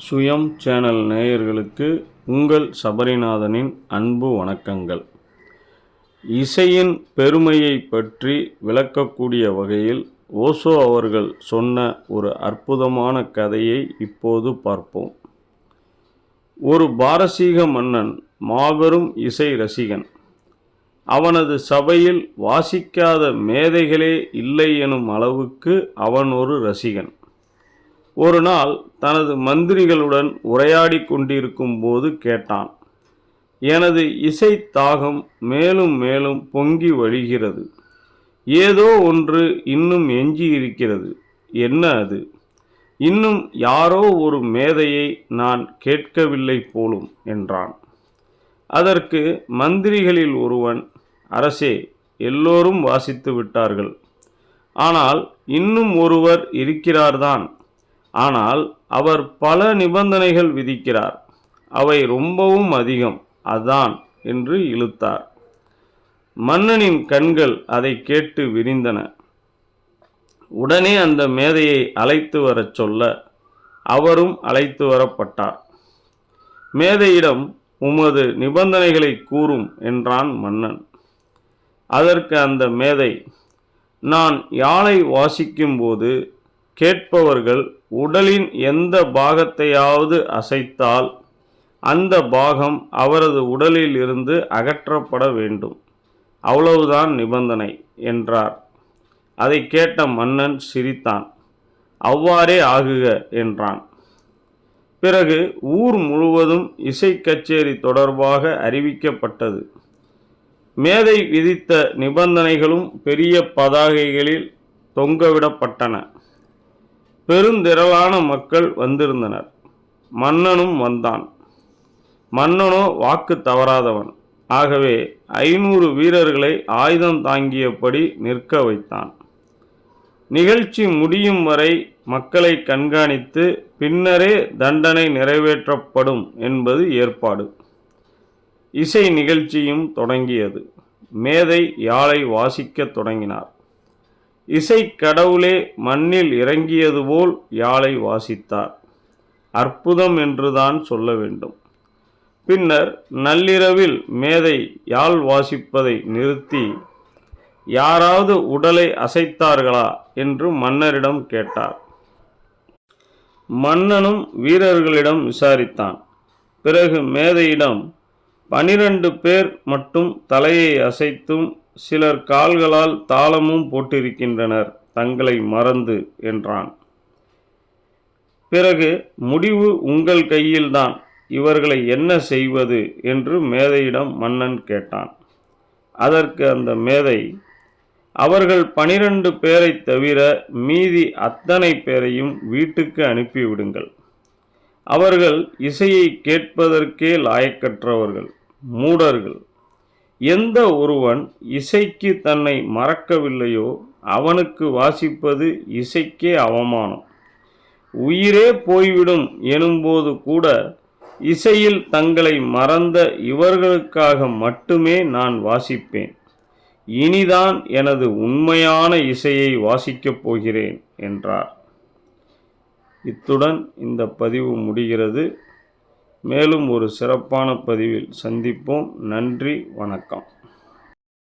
சுயம் சேனல் நேயர்களுக்கு உங்கள் சபரிநாதனின் அன்பு வணக்கங்கள். இசையின் பெருமையை பற்றி விளக்கக்கூடிய வகையில் ஓஷோ அவர்கள் சொன்ன ஒரு அற்புதமான கதையை இப்போது பார்ப்போம். ஒரு பாரசீக மன்னன் மாபெரும் இசை ரசிகன். அவனது சபையில் வாசிக்காத மேதைகளே இல்லை எனும் அளவுக்கு அவன் ஒரு ரசிகன். ஒரு நாள் தனது மந்திரிகளுடன் உரையாடி கொண்டிருக்கும் போது கேட்டான், எனது இசை தாகம் மேலும் மேலும் பொங்கி வழிகிறது. ஏதோ ஒன்று இன்னும் எஞ்சி இருக்கிறது. என்ன அது? இன்னும் யாரோ ஒரு மேதையை நான் கேட்கவில்லை போலும் என்றான். அதற்கு மந்திரிகளில் ஒருவன், அரசே, எல்லோரும் வாசித்து விட்டார்கள். ஆனால் இன்னும் ஒருவர் இருக்கிறார்தான். ஆனால் அவர் பல நிபந்தனைகள் விதிக்கிறார். அவை ரொம்பவும் அதிகம். அதான் என்று இழுத்தார். மன்னனின் கண்கள் அதை கேட்டு விரிந்தன. உடனே அந்த மேதையை அழைத்து வரச் சொல்ல அவரும் அழைத்து வரப்பட்டார். மேதையிடம், உமது நிபந்தனைகளை கூறும் என்றான் மன்னன். அதற்கு அந்த மேதை, நான் யாழை வாசிக்கும்போது கேட்பவர்கள் உடலின் எந்த பாகத்தையாவது அசைத்தால் அந்த பாகம் அவரது உடலில் இருந்து அகற்றப்பட வேண்டும். அவ்வளவுதான் நிபந்தனை என்றார். அதை கேட்ட மன்னன் சிரித்தான். அவ்வாறே ஆகுக என்றான். பிறகு ஊர் முழுவதும் இசை கச்சேரி தொடர்பாக அறிவிக்கப்பட்டது. மேதை விதித்த நிபந்தனைகளும் பெரிய பதாகைகளில் தொங்கவிடப்பட்டன. பெருந்திரளான மக்கள் வந்திருந்தனர். மன்னனும் வந்தான். மன்னனோ வாக்கு தவறாதவன். ஆகவே 500 வீரர்களை ஆயுதம் தாங்கியபடி நிற்க வைத்தான். நிகழ்ச்சி முடியும் வரை மக்களை கண்காணித்து பின்னரே தண்டனை நிறைவேற்றப்படும் என்பது ஏற்பாடு. இசை நிகழ்ச்சியும் தொடங்கியது. மேதை யாழை வாசிக்கத் தொடங்கினார். இசை கடவுளே மண்ணில் இறங்கியது போல் யாழை வாசித்தார். அற்புதம் என்றுதான் சொல்ல வேண்டும். பின்னர் நள்ளிரவில் மேதை யாழ் வாசிப்பதை நிறுத்தி, யாராவது உடலை அசைத்தார்களா என்று மன்னரிடம் கேட்டார். மன்னனும் வீரர்களிடம் விசாரித்தான். பிறகு மேதையிடம், 12 பேர் மட்டும் தலையை அசைத்தும் சிலர் கால்களால் தாளமும் போட்டிருக்கின்றனர், தங்களை மறந்து என்றான். பிறகு, முடிவு உங்கள் கையில்தான், இவர்களை என்ன செய்வது என்று மேதையிடம் மன்னன் கேட்டான். அதற்கு அந்த மேதை, அவர்கள் 12 பேரை தவிர மீதி அத்தனை பேரையும் வீட்டுக்கு அனுப்பிவிடுங்கள். அவர்கள் இசையை கேட்பதற்கே லாயக்கற்றவர்கள், மூடர்கள். எந்த ஒருவன் இசைக்கு தன்னை மறக்கவில்லையோ அவனுக்கு வாசிப்பது இசைக்கே அவமானம். உயிரே போய்விடும் எனும்போது கூட இசையில் தங்களை மறந்த இவர்களுக்காக மட்டுமே நான் வாசிப்பேன். இனிதான் எனது உண்மையான இசையை வாசிக்கப் போகிறேன் என்றார். இத்துடன் இந்த பதிவு முடிகிறது. மேலும் ஒரு சிறப்பான பதிவில் சந்திப்போம். நன்றி, வணக்கம்.